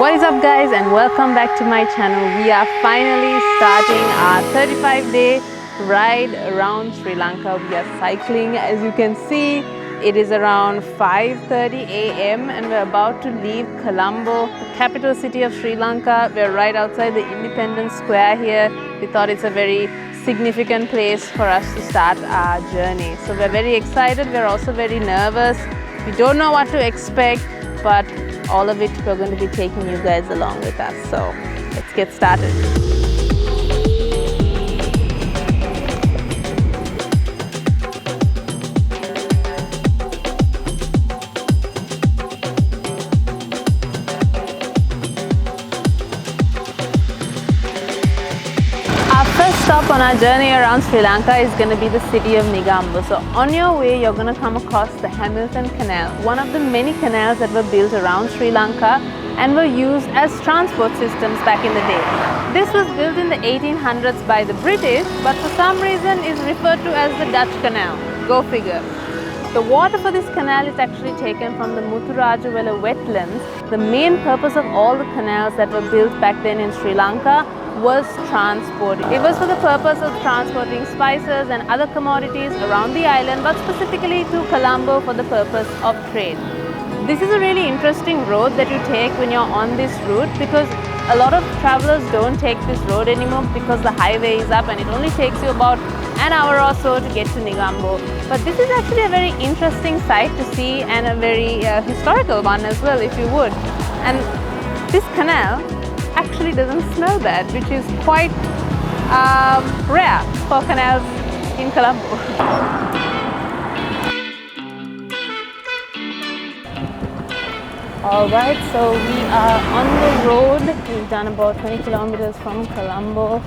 What is up guys, and welcome back to my channel. We are finally starting our 35-day ride around Sri Lanka. We are cycling. As you can see, it is around 5:30 a.m. and we're about to leave Colombo, the capital city of Sri Lanka. We're right outside the Independence Square here. We thought it's a very significant place for us to start our journey. So we're very excited. We're also very nervous. We don't know what to expect, but all of it we're going to be taking you guys along with us. So let's get started. Stop on our journey around Sri Lanka is going to be the city of Negombo. So on your way you're going to come across the Hamilton Canal, one of the many canals that were built around Sri Lanka and were used as transport systems back in the day. This was built in the 1800s by the British, but for some reason is referred to as the Dutch Canal. Go figure. The water for this canal is actually taken from the Muthurajawala wetlands. The main purpose of all the canals that were built back then in Sri Lanka was transport. It was for the purpose of transporting spices and other commodities around the island, but specifically to Colombo for the purpose of trade. This is a really interesting road that you take when you're on this route, because a lot of travelers don't take this road anymore because the highway is up and it only takes you about an hour or so to get to Negombo. But this is actually a very interesting sight to see, and a very historical one as well, if you would. And this canal actually doesn't smell bad, which is quite rare for canals in Colombo. Alright, so we are on the road. We've done about 20 kilometers from Colombo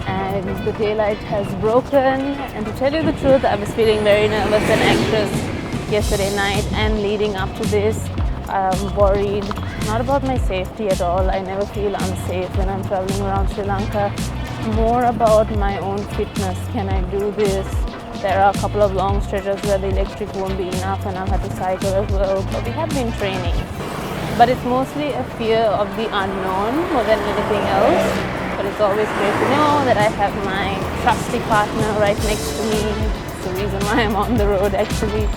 and the daylight has broken, and to tell you the truth, I was feeling very nervous and anxious yesterday night and leading up to this. I'm worried, not about my safety at all. I never feel unsafe when I'm traveling around Sri Lanka. More about my own fitness. Can I do this? There are a couple of long stretches where the electric won't be enough and I'll have to cycle as well, but we have been training. But it's mostly a fear of the unknown more than anything else. But it's always great to know that I have my trusty partner right next to me. It's the reason why I'm on the road actually.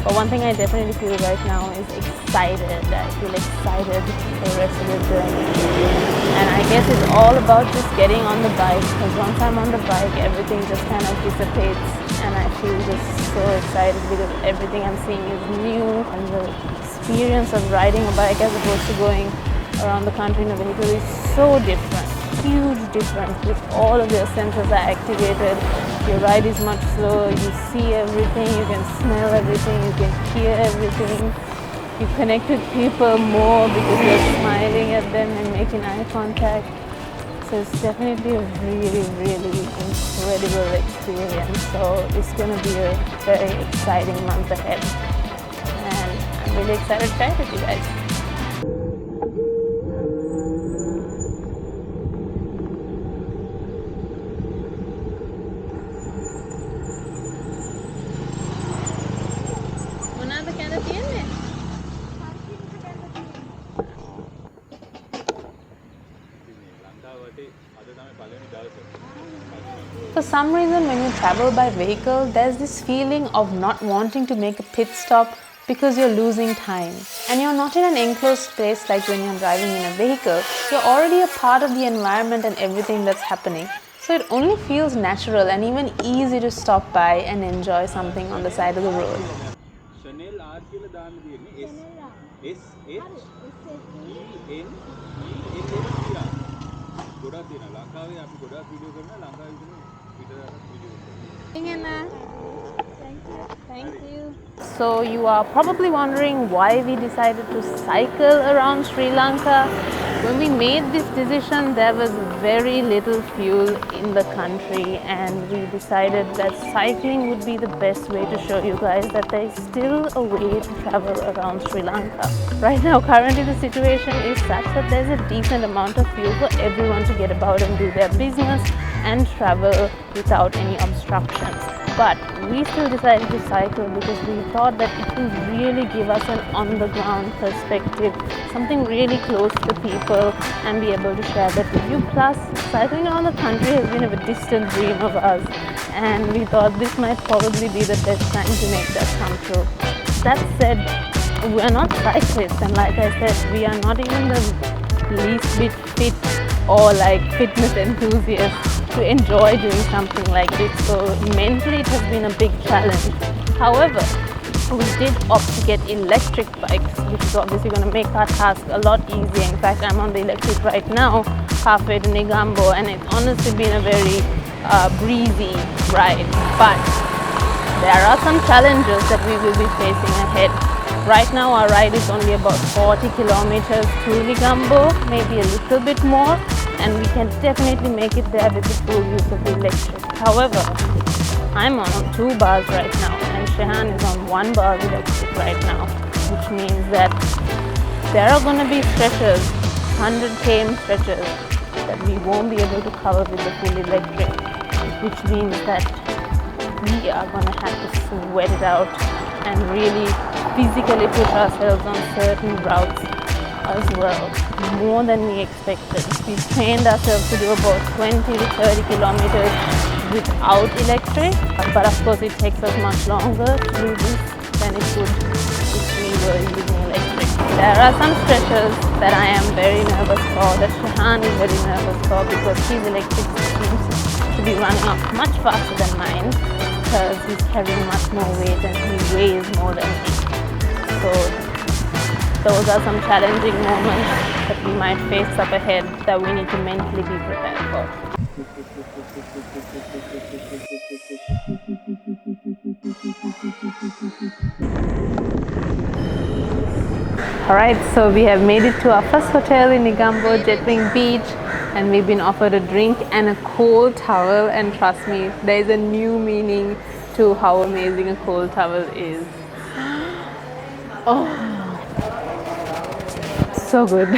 But one thing I definitely feel right now is excited. I feel excited for the rest of the journey. And I guess it's all about just getting on the bike, because once I'm on the bike, everything just kind of dissipates. And I feel just so excited because everything I'm seeing is new. And the experience of riding a bike as opposed to going around the country in a vehicle is so different. Huge difference. With all of your senses are activated. Your ride is much slower, you see everything, you can smell everything, you can hear everything. You connect with people more because you're smiling at them and making eye contact. So it's definitely a really, really incredible experience. So it's going to be a very exciting month ahead. And I'm really excited to share it with you guys. For some reason, when you travel by vehicle, there's this feeling of not wanting to make a pit stop because you're losing time. And you're not in an enclosed space like when you're driving in a vehicle. You're already a part of the environment and everything that's happening. So it only feels natural and even easy to stop by and enjoy something on the side of the road. Thank you. So you are probably wondering why we decided to cycle around Sri Lanka. When we made this decision, there was very little fuel in the country, and we decided that cycling would be the best way to show you guys that there is still a way to travel around Sri Lanka. Right now, currently the situation is such that there's a decent amount of fuel for everyone to get about and do their business and travel without any obstructions. but we still decided to cycle because we thought that it will really give us an on-the-ground perspective, something really close to people, and be able to share that with you. Plus, cycling around the country has been a distant dream of ours, and we thought this might probably be the best time to make that come true. That said, we are not cyclists, and like I said, we are not even the least bit fit or like fitness enthusiasts to enjoy doing something like this, so mentally it has been a big challenge. However, we did opt to get electric bikes, which is obviously going to make our task a lot easier. In fact, I'm on the electric right now, halfway to Negombo, and it's honestly been a very breezy ride. But there are some challenges that we will be facing ahead. Right now our ride is only about 40 kilometers to Negombo, maybe a little bit more, and we can definitely make it there with the full use of the electric. However, I'm on 2 bars right now, and Shehan is on 1 bar of electric right now, which means that there are going to be stretches, 100 km stretches, that we won't be able to cover with the full electric, which means that we are going to have to sweat it out and really physically push ourselves on certain routes as well, more than we expected. We trained ourselves to do about 20 to 30 kilometers without electric, but of course it takes us much longer to do this than it would if we were using electric. There are some stretches that I am very nervous for, that Shehan is very nervous for, because his electric seems to be running off much faster than mine, because he's carrying much more weight and he weighs more than me. So those are some challenging moments that we might face up ahead that we need to mentally be prepared for. Alright, so we have made it to our first hotel in Negombo, Jetwing Beach, and we've been offered a drink and a cold towel, and trust me, there is a new meaning to how amazing a cold towel is. Oh, so good.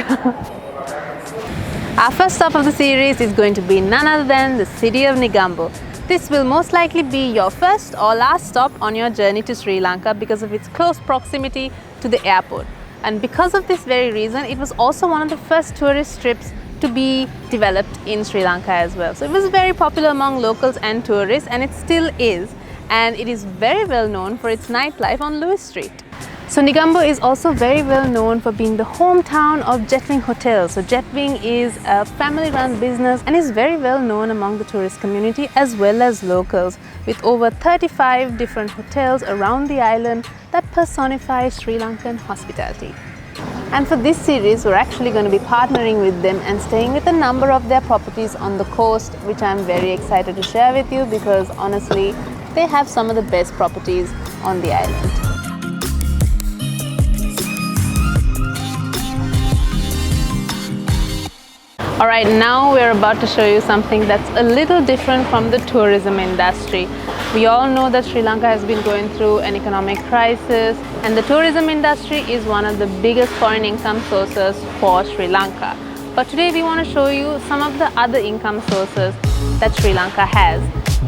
Our first stop of the series is going to be none other than the city of Negombo. This will most likely be your first or last stop on your journey to Sri Lanka because of its close proximity to the airport. And because of this very reason, it was also one of the first tourist trips to be developed in Sri Lanka as well. So it was very popular among locals and tourists, and it still is. And it is very well known for its nightlife on Lewis Street. So Negombo is also very well known for being the hometown of Jetwing Hotel. So Jetwing is a family-run business and is very well known among the tourist community as well as locals, with over 35 different hotels around the island that personify Sri Lankan hospitality. And for this series, we're actually going to be partnering with them and staying with a number of their properties on the coast, which I'm very excited to share with you because honestly, they have some of the best properties on the island. Alright, now we're about to show you something that's a little different from the tourism industry. We all know that Sri Lanka has been going through an economic crisis, and the tourism industry is one of the biggest foreign income sources for Sri Lanka. But today we want to show you some of the other income sources that Sri Lanka has,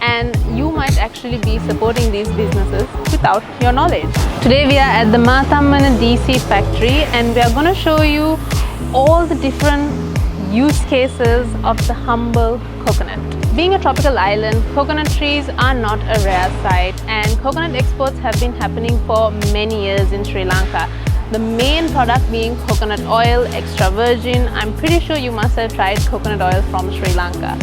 and you might actually be supporting these businesses without your knowledge. Today we are at the Maintainence DC factory, and we are going to show you all the different use cases of the humble coconut. Being a tropical island, coconut trees are not a rare sight, and coconut exports have been happening for many years in Sri Lanka. The main product being coconut oil, extra virgin. I'm pretty sure you must have tried coconut oil from Sri Lanka.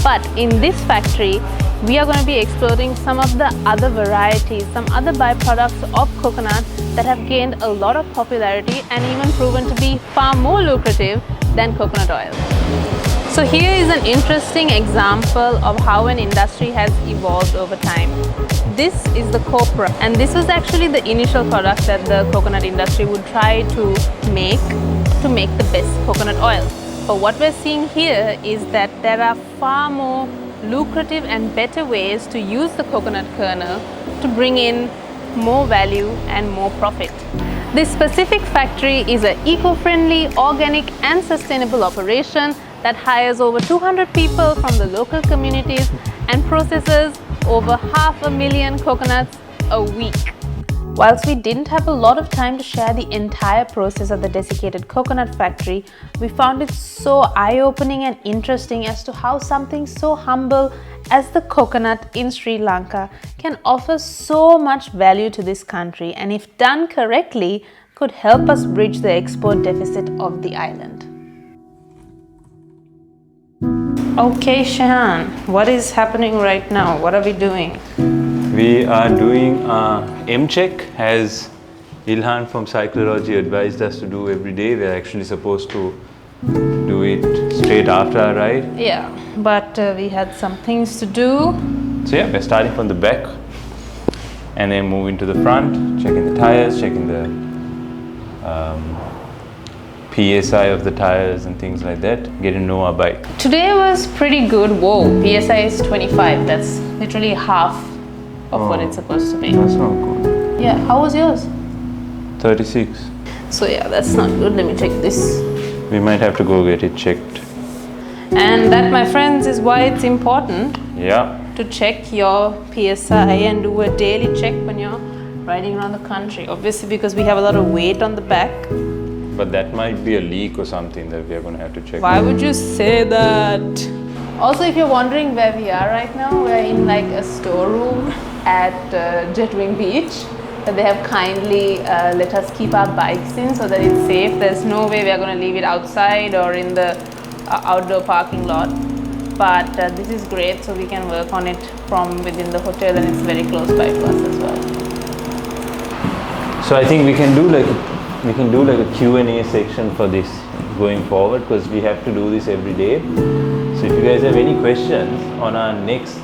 But in this factory, we are going to be exploring some of the other varieties, some other byproducts of coconut that have gained a lot of popularity and even proven to be far more lucrative than coconut oil. So here is an interesting example of how an industry has evolved over time. This is the copra, and this was actually the initial product that the coconut industry would try to make the best coconut oil. But what we're seeing here is that there are far more lucrative and better ways to use the coconut kernel to bring in more value and more profit. This specific factory is an eco-friendly, organic and sustainable operation that hires over 200 people from the local communities and processes over 500,000 coconuts a week. Whilst we didn't have a lot of time to share the entire process of the Decicated coconut factory, we found it so eye-opening and interesting as to how something so humble as the coconut in Sri Lanka can offer so much value to this country, and if done correctly, could help us bridge the export deficit of the island. Okay, Shehan, what is happening right now? What are we doing? We are doing a M-check as Ilhan from psychology advised us to do every day. We're actually supposed to do it straight after our ride. Yeah, but we had some things to do. So yeah, we're starting from the back and then moving to the front, checking the tires, checking the PSI of the tires and things like that, getting to know our bike. Today was pretty good. Whoa, PSI is 25. That's literally half of what it's supposed to be. That's not good. Yeah, how was yours? 36. So yeah, that's not good. Let me check this. We might have to go get it checked. And that, my friends, is why it's important to check your PSI and do a daily check when you're riding around the country. Obviously, because we have a lot of weight on the back. But that might be a leak or something that we are going to have to check. Why would you say that? Also, if you're wondering where we are right now, we're in like a storeroom at Jetwing Beach that they have kindly let us keep our bikes in so that it's safe. There's no way we are going to leave it outside or in the outdoor parking lot. But this is great, so we can work on it from within the hotel, and it's very close by to us as well. So I think we can do like a Q&A section for this going forward, because we have to do this every day. So if you guys have any questions on our next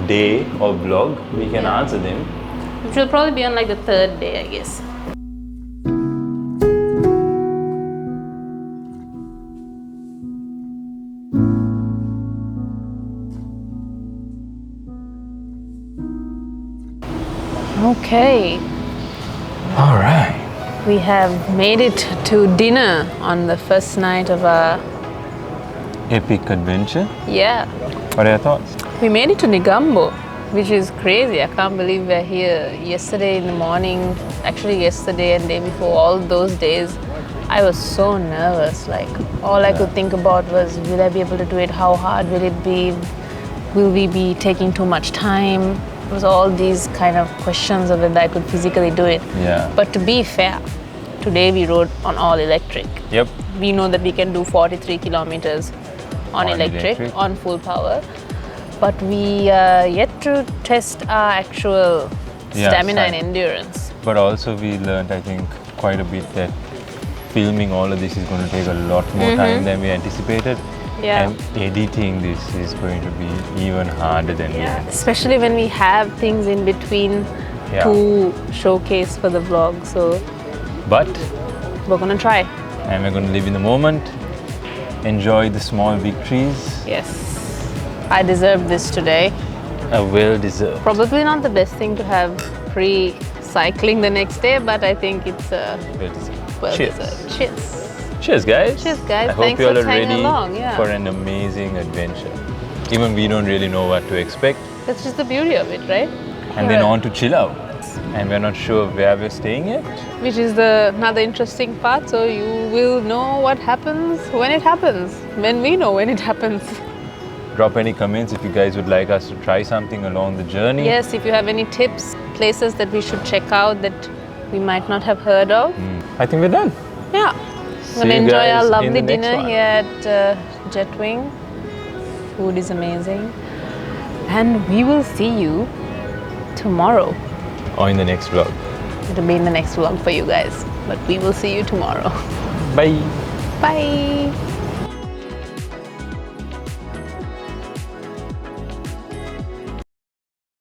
day or vlog, we can answer them. Which will probably be on like the third day, I guess. Okay. All right. We have made it to dinner on the first night of our Epic adventure. Yeah. What are your thoughts? We made it to Negombo, which is crazy. I can't believe we're here. Yesterday in the morning, actually yesterday and day before, all those days, I was so nervous. Like, all I could think about was, will I be able to do it? How hard will it be? Will we be taking too much time? It was all these kind of questions of whether I could physically do it. Yeah. But to be fair, today we rode on all electric. Yep. We know that we can do 43 kilometers on electric, on full power. But we yet to test our actual stamina and endurance. But also we learned, I think, quite a bit that filming all of this is going to take a lot more time than we anticipated. Yeah. And editing this is going to be even harder than we anticipated. Especially when we have things in between to showcase for the vlog. So, but we're gonna try. And we're going to live in the moment, enjoy the small victories. Yes. I deserve this today. A well-deserved. Probably not the best thing to have pre-cycling the next day, but I think it's well-deserved. Well-deserved. Cheers. Cheers, guys. Cheers, guys. I hope you all are ready along. for an amazing adventure. Even we don't really know what to expect. That's just the beauty of it, right? And then on to chill out. And we're not sure where we're staying yet. Which is another interesting part. So you will know what happens when it happens. When we know when it happens. Drop any comments if you guys would like us to try something along the journey. Yes, if you have any tips, places that we should check out that we might not have heard of. I think we're done. Yeah. We're going to enjoy our lovely dinner here at Jetwing. Food is amazing. And we will see you tomorrow. Or in the next vlog. It'll be in the next vlog for you guys. But we will see you tomorrow. Bye. Bye.